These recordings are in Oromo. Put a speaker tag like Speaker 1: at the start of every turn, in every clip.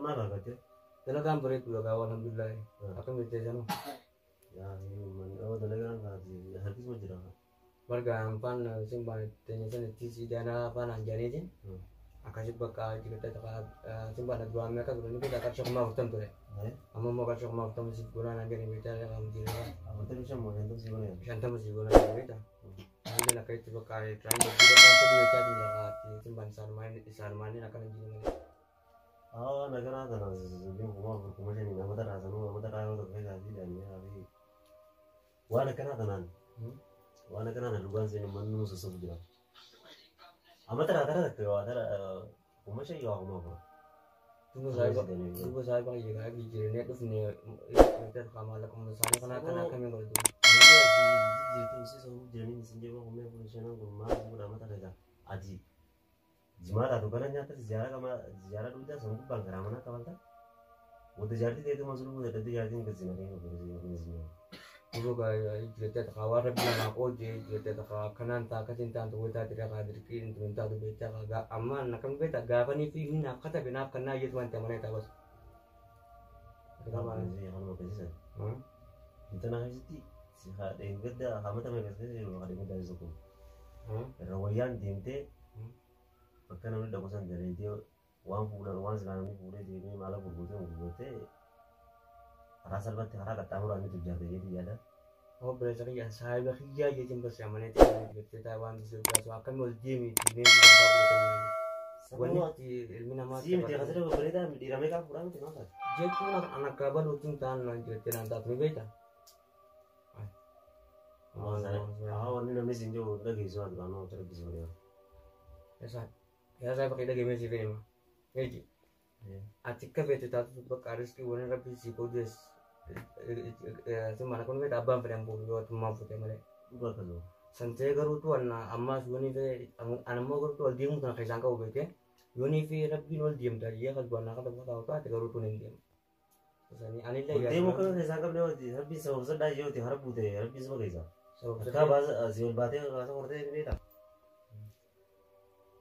Speaker 1: mana kakaknya?
Speaker 2: Dalagaan berit dulu kawan alhamdulillah. Akan bete jano.
Speaker 1: Ya, oh dalagaan kasih habis mau jerah.
Speaker 2: Warga ampan simpan tanya sana tisi dana apa nanjani je. Akasih bakal kita tak simpan dua mereka dulu ni kita kacau mau betul tu. Amo mau kacau mau betul mesti guna nanjani kita yang kamu jadi.
Speaker 1: Apa tu bisa mau hendak sih mana?
Speaker 2: Shantam mesti guna nanjani kita. Nanti nak itu bakal try kita kan tu dia jadi nak simpan sarman ni akan nanjani.
Speaker 1: Oh, negara ada nasi, jadi kumah ni nama tak rasa, nama tak rasa tu kayak jadi dan ya hari. Wah negara ada nan, wah negara ada luar sini manu sesuatu je. Amat tak ada tu, ada kumah sih ya kumah pun.
Speaker 2: Tunggu saya bang je kan, bijir ni tu sini kita kamal kumah sana kena kami kalau tu.
Speaker 1: Ini aji tu sih semua jadi ni sendiri kumah pun sana kumah pun amat tak ada aji. Jemaah tu kan nyata sejarah dulu dah sanggup bangkar mana kawan tak? Udah jadi itu masuk udah jadi jadi ke sini kan ke sini.
Speaker 2: Dulu kayak kita kawar bilang aku je kita kanan tak kecintaan tu kita tidak hadir kin tu minta tu beta agak aman nak kan beta gak apa ni film nak kata benar kena je tuan teman kita bos.
Speaker 1: Kenapa sih kalau mau kasih? Kita nak kasih sih ada yang beda, kamu tak mau kasih kalau ada yang beda itu. Rawayan dinte Pakai nama dah kosan jadi dia uang sekarang ni pura dia ni malah berbuat rasa lebat harap kata orang itu jadi ada.
Speaker 2: Oh berarti ya saya bahagia je jemput sama ni kita wan sudah akan mau game ini
Speaker 1: semua ilmu nama sih dia kasih dia berita di ramai kurang tu nampak.
Speaker 2: Jadi anak kabar utung tan lanjut nanti tu beta.
Speaker 1: Ini namanya sinjo lagi suatu kan orang bisa dia.
Speaker 2: Ya saya pakai daging mesir ini mah. Jadi, atika betul tak tu harus kiwan rapi si kodes. Semana kon beta abang pada ampu dua tu mampu temale.
Speaker 1: Buat tu.
Speaker 2: Santai garu tu amma suani be anammo garu tu aldium tu nak kisah kau bete. Yoni fi rapi nol diam dari ya kalau buana kata tahu tu garu tu nih diam. Terus ani lagi.
Speaker 1: Diam kan kisah kau ni rapi sebab dah jauh ti harap bude rapi sebab kisah. Kau bahasa siul batin bahasa korte ni tak.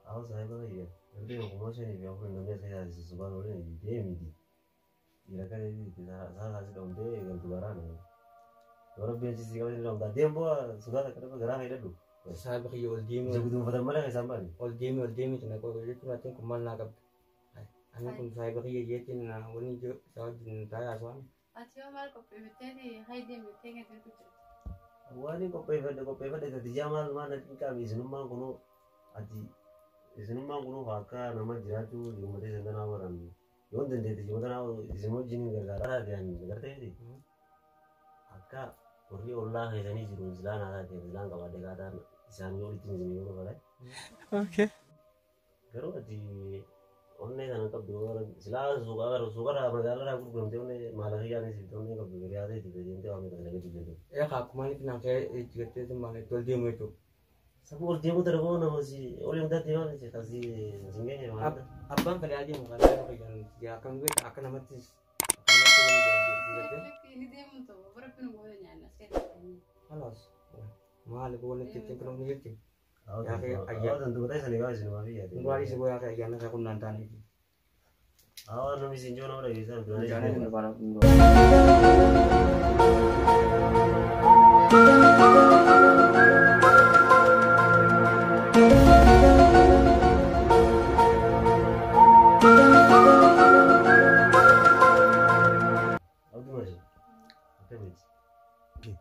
Speaker 1: Aku saya bagi ya, nanti aku masih ni biar aku nanti saya ada sesuatu orang ni dia midi, dia kan ini kita saya kasih dong dia yang tuaran ni, orang biasa sih kalau dia dong dia buat sudah tak ada gerah ada tu.
Speaker 2: Saya bagi old game.
Speaker 1: Jadi tu pada mana kesama ni?
Speaker 2: Old game itu nak kau itu nanti kuman nak kap. Anak pun saya bagi je tin na, ini je saya tin saya asal.
Speaker 3: Aciwa mal ko pevete di hai dia meeting itu tu.
Speaker 1: Wah ni kau pevete di jamal mana kami semua kono aji. Isini mah kuno fakar nama jiratu di rumah desa tanah orang. Yon dan jadi cuma tanah semua jenis negara dan negara tadi. Aka pergi olah kesini jirun selan ada kebetulan kalau ada kata isan yo itu jenis yo kalau.
Speaker 4: Oke.
Speaker 1: Kalau di onne kan kau dua orang selan suka apa jalan aku belum tahu nih malah ya nih situ nih kau beri ada itu jadi kami tak lagi itu.
Speaker 2: Ya aku mana pernah saya ikut itu mana itu dia itu.
Speaker 1: Sabur dia muter kau nama si orang dah dia mana sih kasih singgahnya mana?
Speaker 2: Abang kali aja muka saya bagian ya akan gue akan nama tis.
Speaker 3: Ini dia mutu, berapa nunggu nya anak sekali.
Speaker 2: Halos. Mahal gue nanti cekung nih cek.
Speaker 1: Ya kayak tentu kita sendiri kan sini mafia.
Speaker 2: Tunggu hari sebuah kayak gimana saya pun nonton itu.
Speaker 1: Nama sinjo nama lagi saya.
Speaker 2: Jangan berbarang.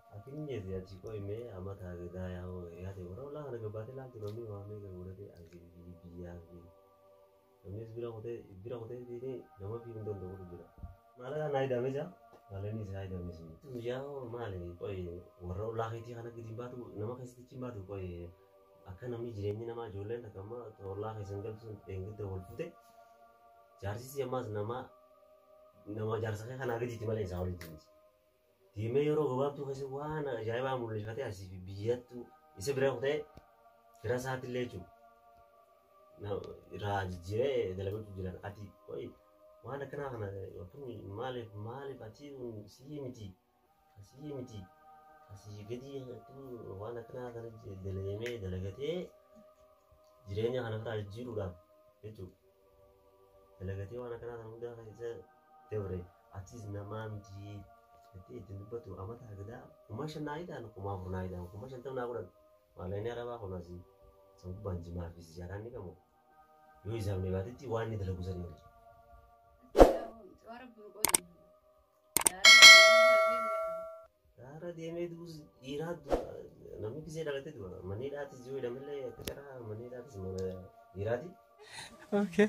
Speaker 1: Akhirnya dia jiko ini amat harga yang ya dia orang lah harga batin lah tu kami kami kemudian dia angin biaya kami bilang hotel ini nama film tu bilang malah naik damai jah malah ni saya damai sini tu ya malah ni koi orang lah itu karena kita tu nama kasih cimba tu koi akan kami jirennya nama jualan tak kama orang lah kesenggal tu tengok tu orang putih jari sih mas nama jari saya kan ada di cimba yang sahur itu di meyo gawab tu kasi wana jaya ba mulai kate asi biyat tu ise bira kote kira saat lecu na raj jire dalagu tu jiran ati koi wana kana waktu male pati si miti asi gedi tu wana kana daleme dalagate jirenya kana ta jiru da itu dalagatee waan akkanaa kan hundaa keessa dabre atis namaan jii itti dubbatu amata hagadaa kuma shanaayidhaan kuma afurnaayidhaan kuma shantamnaa godhan maalanii arabaa kunaasi sangu banjimaa fi siyaaraan ni qabu yoo isaaf baatitti waan inni dalagu sanii hojii. Gaara deemee duus dhiiraa namni kisee dhalatee du'a manni dhaatis yoo hidhamallee akka caraa manni dhaatis mana dhiiraati.
Speaker 4: Okay.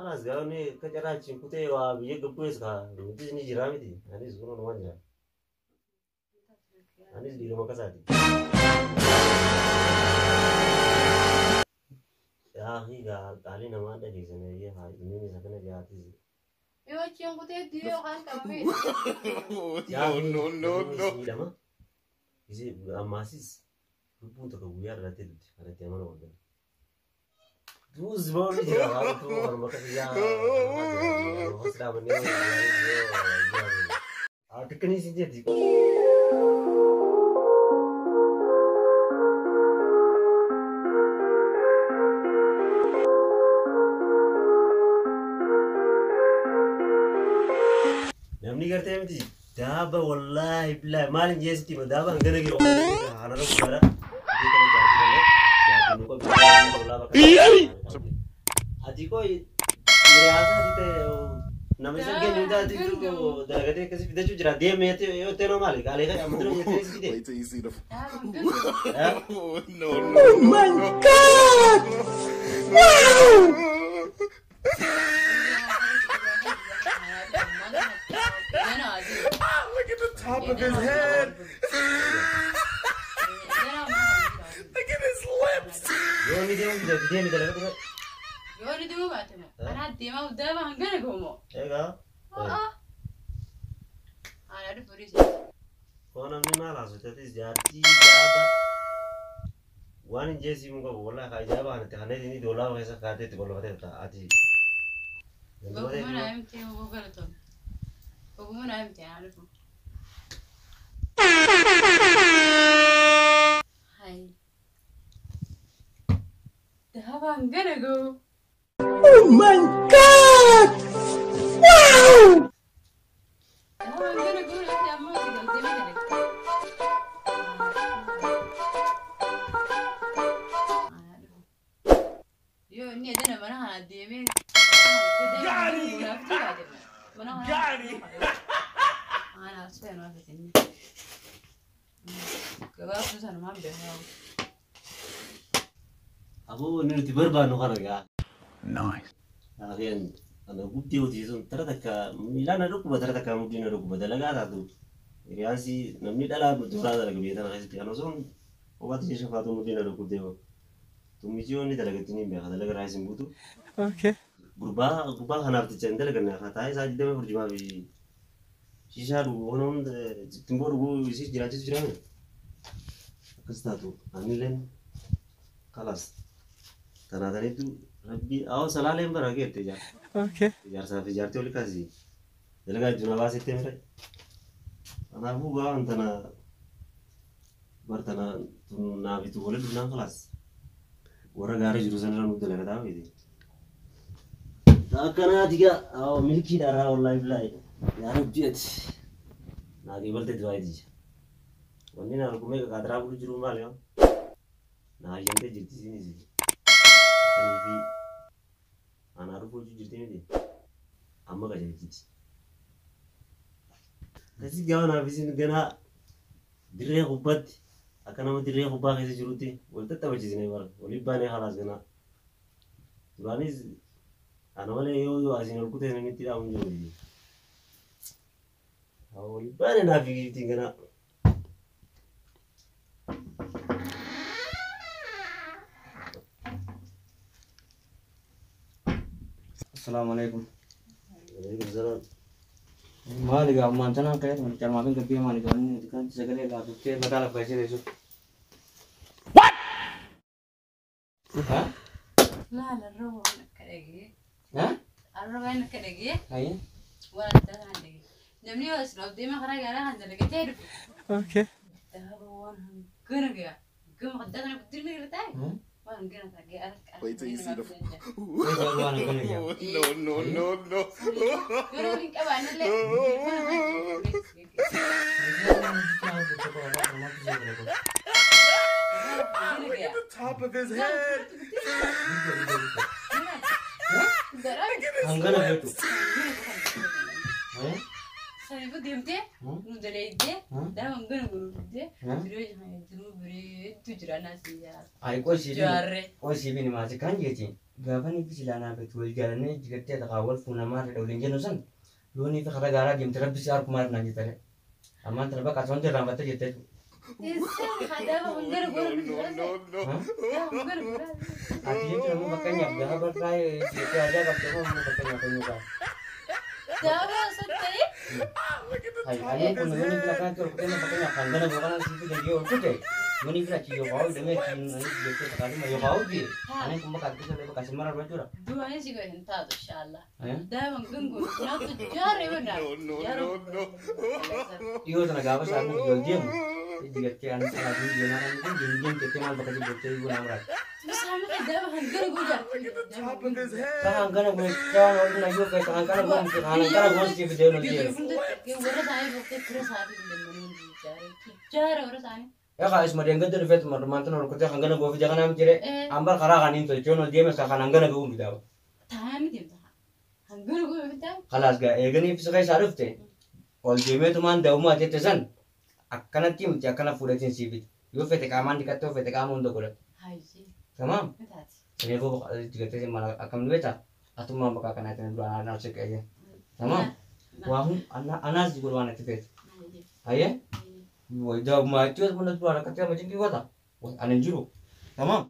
Speaker 1: Anas gaawni akka caraa achiin kutee waa biyya gabbuus kaa nutis ni jiraa miti anis kunuun waan jira anis dhiiruma kasaati. Yaa hiigaa qaalii namaan dhageessanee haa inni isa kana jaatis.
Speaker 3: Yo cium kuteh dia kan kami.
Speaker 1: No. Isi amasis lubbuun tokko guyyaa dhalatee dubbi kanatti amana waggaa. Duus booli jira waan tu orma kasiyaa hoos dhaabanii akkanii si jetti. Namni gartee miti daaba wallahi billahi maalin jeesitti ma daaba hangana giro hanara guddaadha ati koo hiriyaasa ati ta'e nama isa geenyu taati dalagatee akkasii fidachuu jira deemee yoo ta'e maali gaalee kan amma dura jettee si fide.
Speaker 4: Oh my God! Wow! Look at the top of his head. Look at his lips.
Speaker 1: Yo ni dia dalagatee.
Speaker 3: Yo ni dia baat mo. Ana dia mau dah bang gana gomo.
Speaker 1: Ega.
Speaker 3: Ana ada polisi.
Speaker 1: Kau namni malah sudah jadi daaba. Waan jesi muka bola kaja ba nanti hane ini dolar kaisa kate itu kalau kate tak ati.
Speaker 3: Bagaimana MT mau beratu? Bagaimana MT ada tu? Hai. Dah bang gana go.
Speaker 4: Oh my God! Wow!
Speaker 3: Dah bang gana go nanti amma tinggal dia mana? Yo ni ada nama mana dia ni? Gari. Gari. Ana saya nak sini. Kalau susah nama behau.
Speaker 1: Abu ni tiba baru kan ya.
Speaker 4: Nice.
Speaker 1: Akhirnya anda bukti uti itu terdekat Milan ada kubat terdekat mungkin ada kubat lagi tu. Ini sih namni dalam berjualan dalam kebiasaan hari itu. Anu son obat sih sepatu mungkin ada kubat. Tumijo ni dalam ketini biar dalam kerai sembutu.
Speaker 4: Okay.
Speaker 1: Gurba hanap tu cendera kena kata saya jadi berjumpa di sisa dulu orang timbor dulu isi jiran. Kesana tu anilen kalas. Tanah itu Rabbi awal salah lembar lagi tu ya.
Speaker 4: Okay.
Speaker 1: Fijar tu oleh kasih. Jadi jurnal bahasa itu mereka. Anak buka tanah bertanah tu nabi tu boleh dunang kelas. Orang garis jurusan orang itu lagi tahu ini. Tak kena tiga, miliki darah orang lain. Ya rujit. Nak ibarat itu aja. Wanita nak kumai kadar aku juru mal ya. Nah yang tu jadi sini sih. Ini anak aku jadi ni. Amma kerja jadi. Kasi gawan habis ini kena direk ubat. Akan nama direk ubah kasi juruti. Boleh tak baca sini bar. Boleh bane halas kena. Turani anak mana yo asin aku tu yang tidak menjadi. Boleh bane nafi tinggal.
Speaker 2: Assalamualaikum.
Speaker 1: Waalaikumsalam.
Speaker 2: Mari ga manchana kayak macam apa yang kepiye mari kan segala lah bukti bakal baca itu.
Speaker 4: What?
Speaker 2: Hah?
Speaker 3: Lah roh nak lagi.
Speaker 2: Hah?
Speaker 3: Roh nak lagi.
Speaker 2: Ayo.
Speaker 3: Wala dah lagi. Jamni wasrob dia mah kerja ada handal lagi jadi.
Speaker 4: Okay.
Speaker 3: Dah bawa kena gaya. Gum kerja kan betul ni letak. Wait till you see the.
Speaker 1: No. The top of his head.
Speaker 2: I'm gonna go to.
Speaker 3: Sorry, but you did. You did. That I'm gonna go there.
Speaker 2: I was even in my second Gavani Pisilana between Garane, Getta, our Funamar, or Lingenusan. You only have a garage in Trapizar Marnagitare. A month of a Casonte Ramata.
Speaker 3: I'm gonna go.
Speaker 2: At the end of the Kenya, the Harvard guy, I am going to I'm going to go and see the year today. When you catch your ball, the making your body, and I come back to the customer.
Speaker 3: Do I see going to Shala? I'm going to go not to Jarry.
Speaker 2: You are going to go to your gym. You get the answer of the gym to come out because you will have.
Speaker 1: Top of his head.
Speaker 2: I'm going to go down on your face. I'm going to go see if they will give. Ya guys, mau diangkat dari vet mantan orang kota hanggan gua jangan am kire ambar karagan itu jono dia mesti hanggan gua gitu.
Speaker 3: Tahan dia. Hanggan gua gitu.
Speaker 2: Kalas ga egani piskai saruf te. Ol jeme tuman dauma te tesan. Akana tim jakana furatin sibit. Yo vet kaman dikato vet kamu untuk kulat.
Speaker 3: Hai sih.
Speaker 2: Tamam. Ini gua juga te malah akan dueta. Atau mau bakakan itu dua anak sih kayaknya. Tamam. Wah, anak juga anak vet. Ayah? Woi, jauh maju pun itu ada kecil macam gitu tak? Wah, aneh juru, tamam?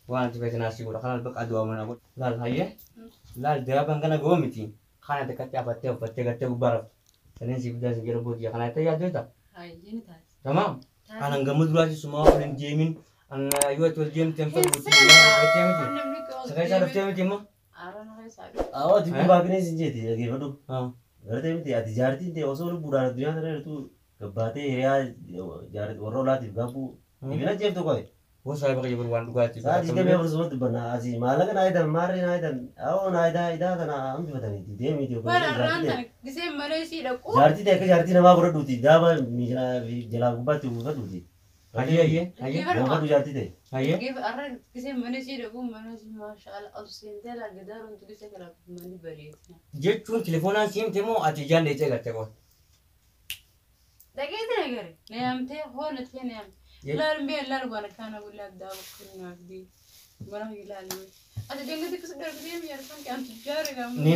Speaker 2: Wah, nanti kita nasi gula kan albek adu aman aku. Lal, ayah? Lal, dia bang kena gua miti. Karena dekat apa teh baraf. Karena sih sudah segera buat ya karena itu ya itu tak?
Speaker 3: Ini tak.
Speaker 2: Tamam? Karena gamut dulu aja semua orang jamin. Anak ibu tuh jam tempat buat dia Sekali saraf dia macam mana?
Speaker 1: Awak di bagian sini jadi lagi mana? Berarti itu ya dijarti dia osor budak dunia itu kebate ya jarit orang lah di gabu. Ini aja tu kau.
Speaker 2: Oh saya pakai berwan juga.
Speaker 1: Saya jika memang bersama tu benar aji. Malah kan ada mari ada. Awak ada kan ambil betul ni. Dia mesti kau. Jarti dia ke nama berat duti. Dah apa misalnya jalan gubat tu gubat duti.
Speaker 2: Ayah.
Speaker 1: Gubat tu jarti deh.
Speaker 2: Ayah. Jechuun telefoonaan siimte moo ati jaallee ceegatte qofa? Niin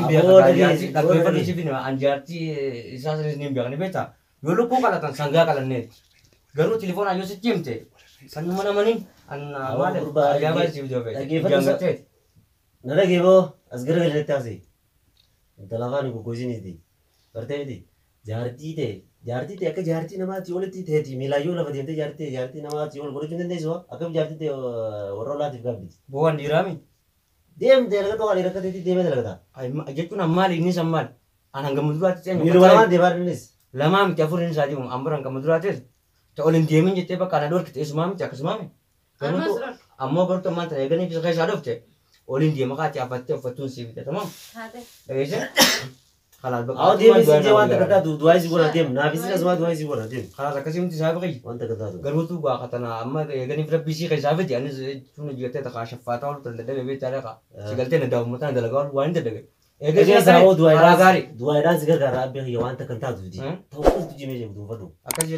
Speaker 2: biarkan dhaggeeffatu si finna anjaartii isaa sanis niin beekani beektaa yoo lubbuu qalatan sangaa qalanneeti garuu telefoonaan yoo si cimte kan nama namaniin maal ajaa'ibaa si jaangattee
Speaker 1: nara gebo asgara galatti asi talafani ko kojini berarti itu jarti te akka jarti nama tiolati te milayo la vadente jarti nama tiol guru jinde so akam jarti te orola ti gabdi
Speaker 2: bukan dirami
Speaker 1: dem delaga to ali rakati ti deme delaga
Speaker 2: ay jechuun ammaal inni sammaal anaan gammuduraatti ceenyu
Speaker 1: miruwaman de barnis
Speaker 2: lamaam ti afurin isaati ambaran gammuduraatti ta olin deemin jettee bakka ana dorkite isumaami ti akkasumaami ammoo garuu ammaan tana eeganii bisa keessaa dhufte olin deema kaati afattee uffattuun si bite tamam dhageesse kalaal bakka
Speaker 1: aw dem si wanta kata duai si bona dem na bisi kasma duai si bona dem
Speaker 2: kalaal akkasii miti isaa baqi
Speaker 1: wanta kata
Speaker 2: garuu tu gaa katana amma eeganii fira bisii keessaa fiti anis tuna jigattee takaa shaffaataa ol tan dadhabe beektaa dhaqa si galtee na daawwataan dalagaa ol waan hin dadhabe
Speaker 1: eeganii saawoo
Speaker 2: duai
Speaker 1: daan sigar garaa abbe wanta kan taatu di ta'u tu jime jem du fadu
Speaker 2: akkasii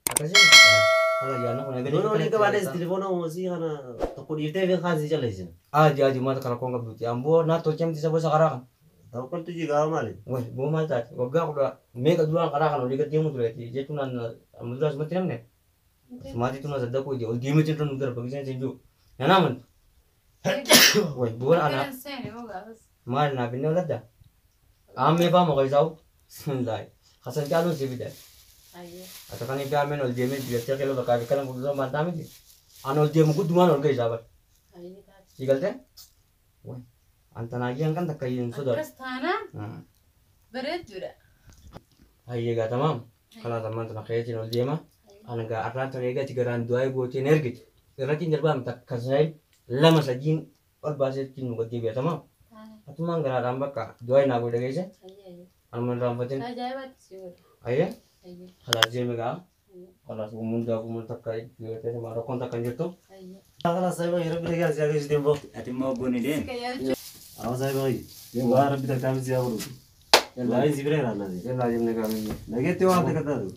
Speaker 2: akkasii ala jaana kun eeganii
Speaker 1: no ni kabades telefono si kana tokko dhiiftee fi khaasi jaleesin
Speaker 2: jaaji mata kana konga buti amboo na tolchamti sabo sakarakan
Speaker 1: tokko tu jigaa maali
Speaker 2: wah boo maal taate waggaa kudha meeqa duraan karaa kana olii gaddeemu tureeti jechuun muduraa sumatti namne sumaatii tuna saddaquu ije ol deemee jirtu nu darba giseen siin jiru nanaa mantu wah boon ana maal naa binnee oladda aammee faa moqa isaa'u laay hasan caaluun si fida ata kan ifi aammeen ol deemee digattee keeloo bakkaa fi kana guddaa maantaa miti ana ol deemu guddumaan ol ga'isaa bar si galtee wah Antanagian kan tak kayin sudah.
Speaker 3: بريت ولا
Speaker 2: هاي جا تمام خلاص ما انت نخيتي الديما انا قاعد اطلعت لي جات جران دواي بوتي نرجت الرتين دربام تكساي لما سجين والباسيت كين مقدي تمام اتمان غرا رامبك دواي نابو دغيسه انا من رامبتين
Speaker 3: جايبات سيور
Speaker 2: ايه خلاص زي ما خلاص ومن تكاي جوتي ما ركون تكنجتو
Speaker 1: خلاص سايبا يرب لي جالس يا جيش ديمبو
Speaker 5: أتم بوني دين
Speaker 1: أو سايبا يا رب تكامل زياورو يلا هاي زبرة رانا دي
Speaker 2: يلا جبنا كامل
Speaker 1: نجيتي واحد كذا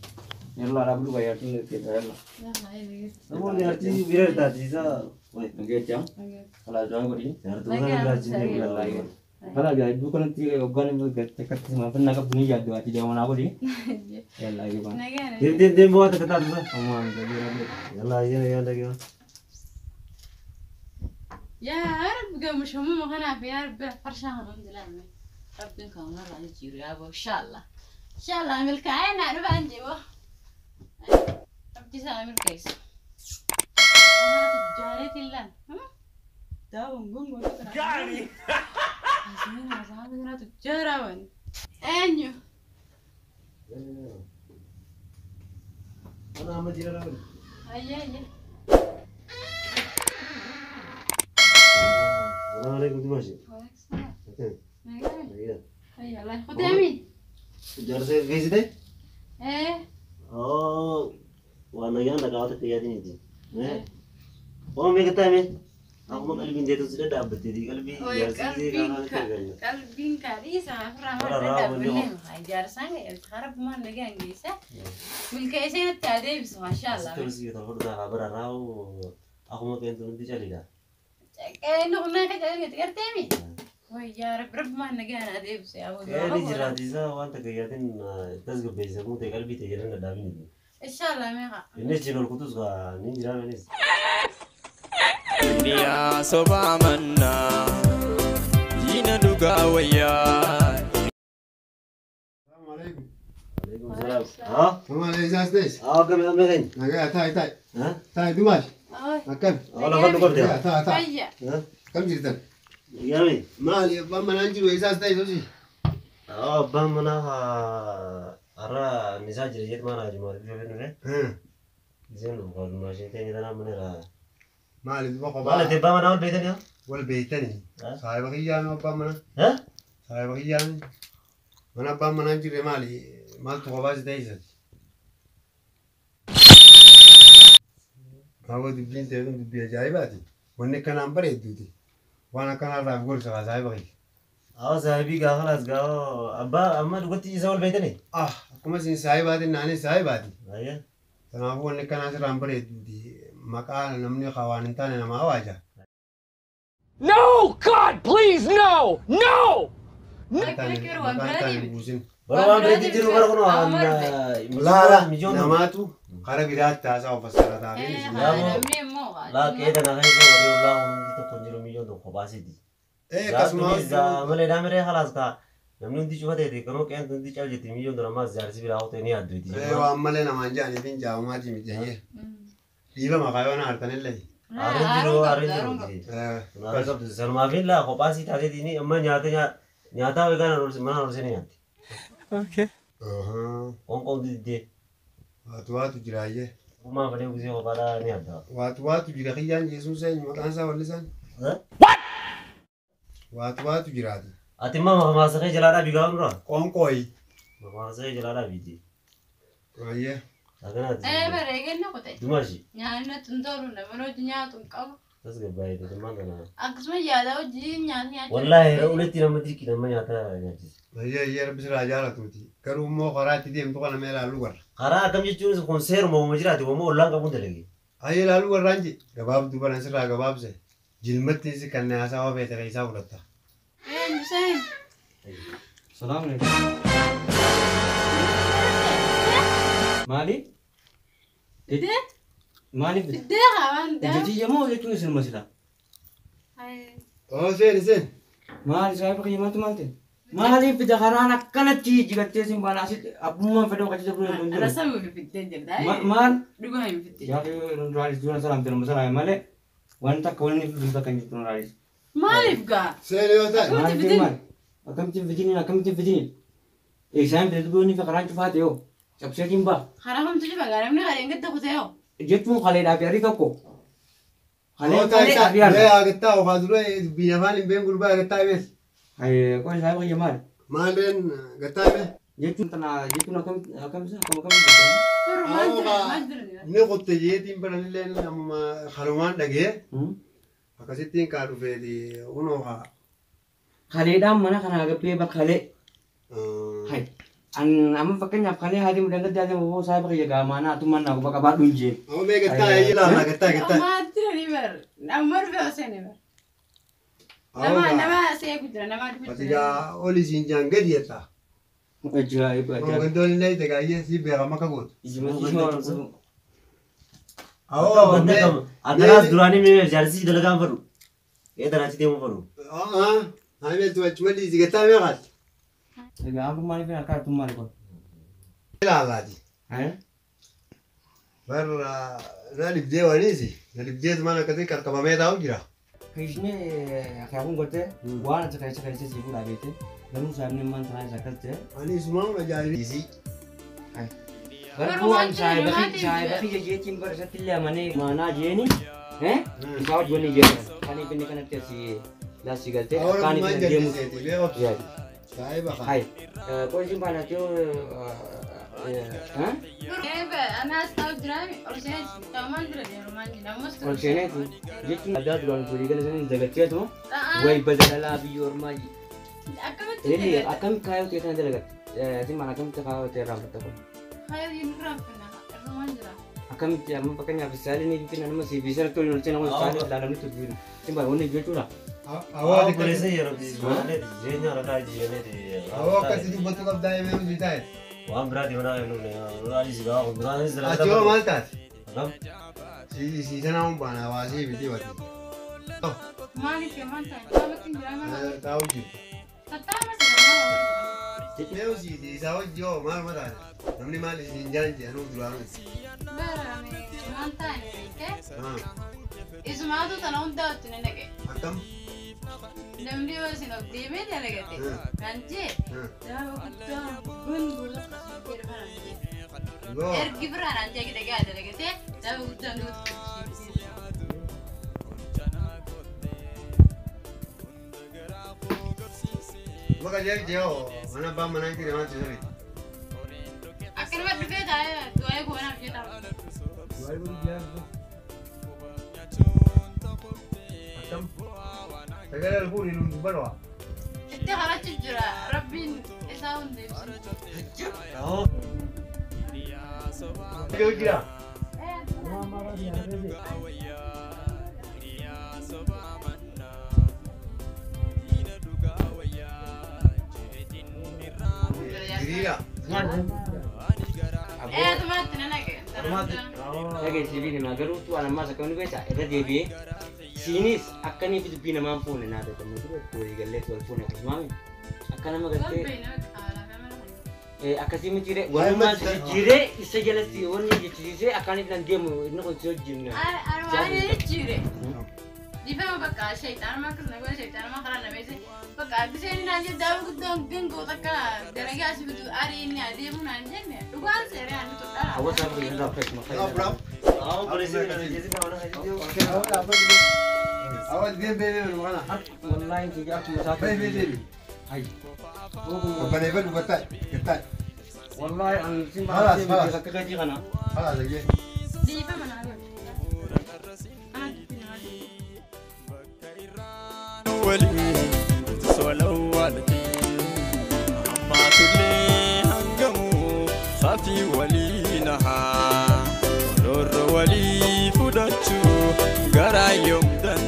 Speaker 2: يلا رابلو غير كده يلا
Speaker 3: يلا هاي
Speaker 1: نقول يا أرتي زبرة تاتي زا
Speaker 2: نجيت يا خلاص جوان قولي
Speaker 1: يا أرتي ولا بلاجين
Speaker 2: يلا خلاص يا دوكان انت اوغان تكت ما فينا كبني يا دواتي جوان قولي يلا يبا
Speaker 1: دين بوات كذا زا
Speaker 2: امان
Speaker 1: يلا يا دقيقة
Speaker 3: يا رب قام مش هم هنا في يا رب فرشة الحمد لله ربنا كان مرة يجيرو يا ابو ان شاء الله ان شاء الله ملك عين انا بنجيبه ربي سلام الكيس انا تجارة الله داو نقول قالي عايزين عايزين تجارة وين انيو
Speaker 1: أنا عم أجي لنا
Speaker 3: هيا
Speaker 1: السلام عليكم دماشي
Speaker 3: هيا الله ياخذ يمين
Speaker 1: جالس في سيدي
Speaker 3: ايه
Speaker 1: وانا يانا قاعدة قيادين دي ميك تامي aku mau qalbiin deetu sida dhaabattee di qalbii jaarsisee
Speaker 3: qalbiin kaadhiisa afurraa dhaabbanee jaarsaan harab maan nagaan geessa milkeessee natti adeebisa maashaallah
Speaker 1: asirratti yoo ta'u bararaawu akkuma qeentu nuti calidha
Speaker 3: qeentu kunnaa ka jalatti garteemi yaa rab maan nagaan adeebisa
Speaker 1: qeenni jiraatisa wanta gayyaatiin tasgabbeessa muutee qalbii ta'e jedhan dhadhaabini
Speaker 3: inshaallah meeqa
Speaker 1: innis jinool kutus ni jiraamanis
Speaker 5: Dunia soba manna Jina duga waya
Speaker 1: Assalamualaikum. Waalaikumsalam.
Speaker 6: Mama le izas des.
Speaker 1: Kami ambil.
Speaker 6: Naga tai.
Speaker 1: Hah?
Speaker 6: Tai Dumas. Akan.
Speaker 1: Kalau kau tukar dia.
Speaker 6: Ta.
Speaker 3: hayya
Speaker 6: Kam jirtan.
Speaker 1: Ya mi.
Speaker 6: Mali abba mananji we izas dai sosi.
Speaker 1: Abang mana ara nisa jadi mana aja mau dia bener. Zeno kalau masih tanya tanah mana lah.
Speaker 6: Mali duba ko
Speaker 1: Mana
Speaker 6: ba.
Speaker 1: tiba mana awal beda ni?
Speaker 6: Wal beitani.
Speaker 1: Ha?
Speaker 6: Sai ba kiyan abba mana.
Speaker 1: Hah?
Speaker 6: Sai ba kiyan. Mana abba mananji re mali. Mal to ko ba dai izas. Awo dibin te dum dibia jai ba ti. Wanne kana ambare dudi. Wana kana ra gol sa sai ba ki.
Speaker 1: Awal sahibi gak kelas gak. Abah amma dua tiga awal beda ni.
Speaker 6: Ah, kuma sin sai ba ti nani sai ba ti.
Speaker 1: Ayah.
Speaker 6: Tanafu wanne kana sa ambare dudi. Maka namni kawanin tane na mawaja.
Speaker 4: No! God, please, no! No!
Speaker 1: Baru ambil di tiru baru kono.
Speaker 6: Lala, namatu kara birat tasa ofasara tari.
Speaker 1: Lah keda nak itu orang ulang kita konjuru million tu kopasi di.
Speaker 6: Kasma.
Speaker 1: Male dah mere halas ka. Namni undi cuma tadi kalau kian undi cakap jadi million tu ramai jarsi bila auto ni adu di.
Speaker 6: Amale namanja ni bin jauh mati mijaye. Iba makayo na artanelle.
Speaker 1: Arun jiru. Nara kau tu selama villa kopasi tadi ini amma nyata vegan mana harus ni nanti.
Speaker 4: Okay.
Speaker 1: Kong di.
Speaker 6: Watu jiraye.
Speaker 1: Kuma pada usia kopara ni ada.
Speaker 6: Watu jirakiyan Yesus ay makan sa walisan. Watu jiradi.
Speaker 1: Ati mama masa kaya jalan abi kau nora.
Speaker 6: Konkoi.
Speaker 1: Masa kaya jalan abi di.
Speaker 6: Aye.
Speaker 1: Akan ada.
Speaker 3: bareegen noqotay
Speaker 1: Dumashi.
Speaker 3: nyaanna tuntoru namanoo nyaatu qabu
Speaker 1: Tas gabai itu teman kana.
Speaker 3: akkasuma yaada hojii nyaata
Speaker 1: Wallahi uletti nama diki nama nyata nyati.
Speaker 6: Aye rabbi sira jala tuti. Karu mo qarati dem to kana mela lugar.
Speaker 1: Kara kam jechuun konser mau majirati mau ulang kamu dalagi.
Speaker 6: Aye la lugar ranji. Gabab dubaran sira gabab se. Jilmatti se kanne asa wa bete kaisa ulatta.
Speaker 3: Hussein
Speaker 2: السلام عليكم مالي مالي
Speaker 3: deeqa waan
Speaker 2: جدي يا مو لكن اسم المسلا
Speaker 6: Oh sen.
Speaker 2: مالي سايب قيمة مالتي مالي في دخرانا كانت تيجي قلت سيم بناسيت أبو ما فدوا كذا بقول
Speaker 3: ana sabu fi fitte jirta
Speaker 2: مال
Speaker 3: dhugo hin fitte
Speaker 2: يا أخي رئيس دون سلام ترى مسلا مالي وأنت كوني في بنتا كني تون رئيس
Speaker 3: maaliif gaa
Speaker 6: Sen yo ta.
Speaker 2: مالي في مال أكمل تفيديني أكمل تفيديني إيشان تدقوني في قران شفاتيو شبشة جنبا
Speaker 3: خلاهم تجيب قال من غير قد تاخذه
Speaker 2: جتمو خلي دافياري تكو خلي
Speaker 6: أو
Speaker 2: خلي
Speaker 6: تايتا
Speaker 2: دافيار
Speaker 6: لا أقطع وخادروا بينافان بين قلبا أقطع بس
Speaker 2: هاي كويس هاي بقى جمال
Speaker 6: ما بين أقطع بس
Speaker 2: جتمو كم سنة كم
Speaker 3: ما ادري
Speaker 6: نقطة تجيتين بدل لين لما خلوان دقيه أكاسيتين كارو فيدي ونوها
Speaker 2: خلي دام mana kana agak pe bak khale hai an am fakanya khale hadi mudangat dia mau saya pakai jaga mana tu mana aku pakai batu je
Speaker 6: أو ما قطع يلا لا قطع
Speaker 3: ما ادري بر امر في سنه بر nama saya kudu nama
Speaker 6: بس يا أولي زينجان قد يتا
Speaker 2: ajaib
Speaker 6: ما
Speaker 2: ajaib
Speaker 6: قدوني لا يتقايا سي بيغا ما كقول
Speaker 1: أو بندة كم أدراس دراني من جالسي دلقان فرو إيه دراسي تيمو فرو
Speaker 6: هاي بس وتشملي زي قطع ما قال
Speaker 2: jaga am mari pe akar tu mari ko
Speaker 6: لا لا دي
Speaker 2: hai
Speaker 6: بر نالي بدي ونيسي نالي بدي زمان كذي كركبة ما يداو جرا
Speaker 2: kayaknya aku ngote wana cekai sih pula gitu lalu saya neman terakhir zakat ya
Speaker 6: أنا اسمه ما جاي يزي
Speaker 2: Berbuan saya bagi jadi cimbar setelah mana jadi kau jual ni jadi kan ini kan ada si lasi galte kan
Speaker 6: أول ما
Speaker 2: ini
Speaker 6: جاي
Speaker 2: dia
Speaker 6: يزي تبي
Speaker 2: ya
Speaker 6: سايب أخا
Speaker 2: hai kau simpan aja
Speaker 3: انا استوعب درامي ارسل كمان درامي روماني نمس
Speaker 2: kalau sini tu jadi ada tuan puri kan sini zakat tu wai badal lah biar mai ini akan kau kita nanti lagat si mana akan kau teram betul
Speaker 3: خير ينرم فينا الرومان درامي
Speaker 2: akan jamu pakai nyabis sekali ni kita nama si bisa tu nol cina nol sekali dalam itu tu simpan ini jual lah
Speaker 6: أول
Speaker 1: boleh
Speaker 6: كذي
Speaker 1: sih ya Robi mana di sini orang kaji ini di
Speaker 6: أول كذي بتو كم دايم يوم جداي
Speaker 1: wah berarti mana yang nol orang di sini aku berani sih
Speaker 6: أشوف مالتاس
Speaker 1: Agam
Speaker 6: si sana un bana wasi biti wati
Speaker 3: مالك يا مانتا كم تنجرام
Speaker 6: tahu ji
Speaker 3: تتعامل سنة
Speaker 6: meu si sawo jo mal mata namni mal si janji anu duranu
Speaker 3: برامي مانتا
Speaker 6: ha
Speaker 3: اسمه هذا تناول دات ننجح
Speaker 6: akam
Speaker 3: نملي وسنا ديمين يا لقيتي كانجي ده وقت بن بولا كثير فرانجي
Speaker 6: go
Speaker 3: ارجع فرانجي كده قاعد لقيتي ده وقت نود
Speaker 6: maka jadi jo mana ba mana kiri mana sini
Speaker 3: أكثر ما تبغى ده دواء كونا في جتا
Speaker 6: akam segala lu ni lu barwa
Speaker 3: أنت خلاص تجرا ربي إساون ده
Speaker 1: oh
Speaker 6: jo jira Girira
Speaker 3: teman nengke
Speaker 2: lagi sini ni magar tu alam masa kau ni baca ada dia bi sini akan ni tu pina mampu ni nada tu mungkin tu igalet wal phone aku mami akan nama kata akan si menciri wal mas jire isa jelas si orang ni jire akan ni dan dia mu ini kau jauh jinna
Speaker 3: أنا جيري دي فما بقى شيطان ما كنا نقول شيطان ما خلانا بيسي بقى بسيني نانجي داو قدام جنكو تكا درجة أسيبتو أريني أديبو نانجي لقوان سيري أنا تقول
Speaker 2: awak sampai yang dapat makanya
Speaker 6: oh bro
Speaker 1: oh boleh sih jadi mana kaji
Speaker 6: awal game bebe mana
Speaker 2: wallahi tiga aku masuk
Speaker 6: bebe bebe
Speaker 2: hai
Speaker 6: bane bebe betai betai
Speaker 2: wallahi ang
Speaker 6: Halas,
Speaker 2: simpan
Speaker 6: halas.
Speaker 2: dia kekeci kana
Speaker 6: hala lagi
Speaker 3: دي فما نقول
Speaker 5: ولي تسولو والدي أما تلي هنجمو خافي ولي نها نور ولي فدتشو غرا يوم دن